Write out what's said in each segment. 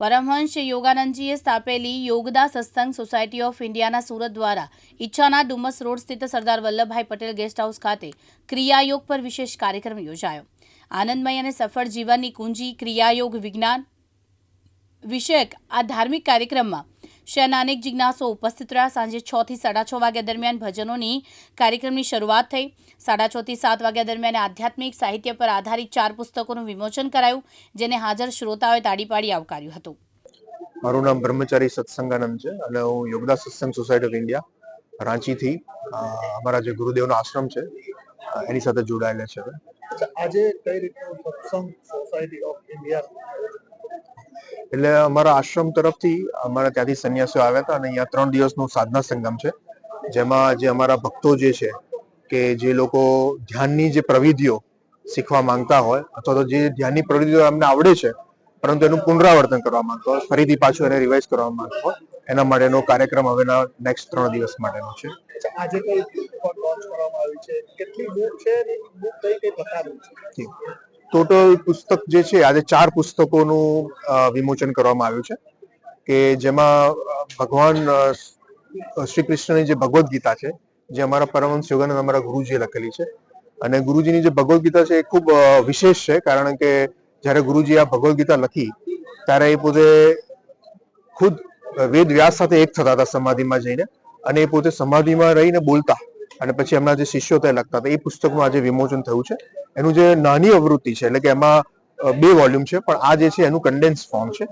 પરમહંસ યોગાનંદજીએ સ્થાપેલી યોગદા સત્સંગ society of ઇન્ડિયાના સુરત દ્વારા ઈચ્છાના ડુમસ રોડ સ્થિત સરદાર વલ્લભભાઈ પટેલ ગેસ્ટ હાઉસ ખાતે ક્રિયાયોગ પર વિશેષ કાર્યક્રમ યોજાયો। આનંદમય અને સફળ જીવનની કુંજી ક્રિયાયોગ વિજ્ઞાન વિષયક આ ધાર્મિક કાર્યક્રમમાં શહેરના અનેક જિજ્ઞાસુઓ ઉપસ્થિત રહ્યા। સાંજે 6 થી 6:30 વાગ્યા દરમિયાન ભજનોની કાર્યક્રમની શરૂઆત થઈ। 6:30 થી 7 વાગ્યા દરમિયાન આધ્યાત્મિક સાહિત્ય પર આધારિત 4 પુસ્તકોનું વિમોચન કરાયું, જેને હાજર શ્રોતાઓએ તાળી પાડી આવકાર્યું હતું। મારું નામ બ્રહ્મચારી સત્સંગાનંદ છે અને હું યોગદા સત્સંગ સોસાયટી ઓફ ઇન્ડિયા રાંચીથી અમારા જે ગુરુદેવનો આશ્રમ છે એની સાથે જોડાયેલા છે। આજે કઈ રીતનું સત્સંગ સોસાયટી ઓફ ઇન્ડિયા એટલે અમારા આશ્રમ તરફથી અમારા ત્યાંથી સંન્યાસીઓ આવ્યા હતા અને અહીંયા 3 દિવસનું સાધના સંગમ છે, જેમાં જે અમારા ભક્તો જે છે કે જે લોકો ધ્યાનની જે પ્રવિધિઓ શીખવા માંગતા હોય અથવા તો જે ધ્યાનની પ્રવિધિઓ અમને આવડે છે પરંતુ એનું પુનરાવર્તન કરવા માંગતો હોય, ફરીથી પાછું એને રિવાઇઝ કરવા માંગતો હોય, એના માટેનો કાર્યક્રમ હવેના નેક્સ્ટ 3 દિવસ માટેનો છે। આજે કઈ બુક લોન્ચ કરવામાં આવી છે, કેટલી બુક છે અને બુક કઈ પ્રકારની છે? ટોટલ પુસ્તક જે છે આજે 4 પુસ્તકોનું વિમોચન કરવામાં આવ્યું છે કે જેમાં ભગવાન શ્રી કૃષ્ણની જે ભગવદ્ ગીતા છે, જે અમારા પરમહંસ યોગાનંદ અમારા ગુરુજીએ લખેલી છે અને ગુરુજીની જે ભગવદ્ ગીતા છે એ ખૂબ વિશેષ છે, કારણ કે જ્યારે ગુરુજી આ ભગવદ્ ગીતા લખી ત્યારે એ પોતે ખુદ વેદ વ્યાસ સાથે એક થતા હતા સમાધિમાં જઈને, અને એ પોતે સમાધિમાં રહીને બોલતા અને પછી એમના જે શિષ્યો તે લખતા હતા। એ પુસ્તકનું આજે વિમોચન થયું છે। એનું જે નાની આવૃત્તિ છે એટલે કે એમાં 2 વોલ્યુમ છે, પણ આ જે છે એનું કન્ડેન્સ ફોર્મ છે,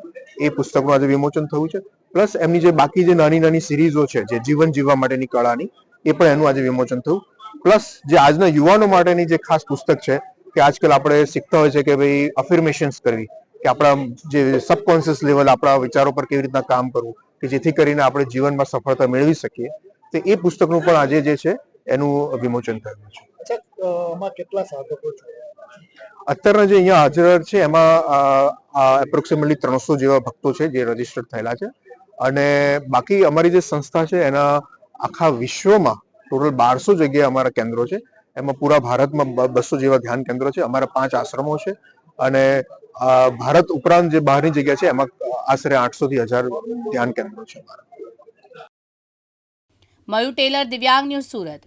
એ પુસ્તકનું આજે વિમોચન થયું છે। પ્લસ એમની જે બાકી જે નાની નાની સિરીઝો છે જે જીવન જીવવા માટેની કળાની, એ પણ એનું આજે વિમોચન થયું। પ્લસ જે આજના યુવાનો માટેની જે ખાસ પુસ્તક છે કે આજકાલ આપણે શીખતા હોય છે કે ભાઈ અફર્મેશન્સ કરવી, કે આપણા જે સબકોન્શિયસ લેવલ આપણા વિચારો પર કેવી રીતના કામ કરવું કે જેથી કરીને આપણે જીવનમાં સફળતા મેળવી શકીએ, તો એ પુસ્તકનું પણ આજે જે છે એનું વિમોચન થયું છે। કેટલા સાધકો છે અત્યારના જે અહીંયા હાજર છે એમાં એપ્રોક્સિમેટલી 300 જેવા ભક્તો છે જે રજીસ્ટર્ડ થયેલા છે, અને બાકી અમારી જે સંસ્થા છે એના આખા વિશ્વમાં ટોટલ 1200 જગ્યાએ અમારા કેન્દ્રો છે। એમાં પૂરા ભારતમાં 200 જેવા ધ્યાન કેન્દ્રો છે। અમારા 5 આશ્રમો છે અને ભારત ઉપરાંત જે બહારની જગ્યા છે એમાં આશરે 800 થી 1000 ધ્યાન કેન્દ્રો છે। મયુર ટેલર, દિવ્યાંગ ન્યૂઝ, સુરત।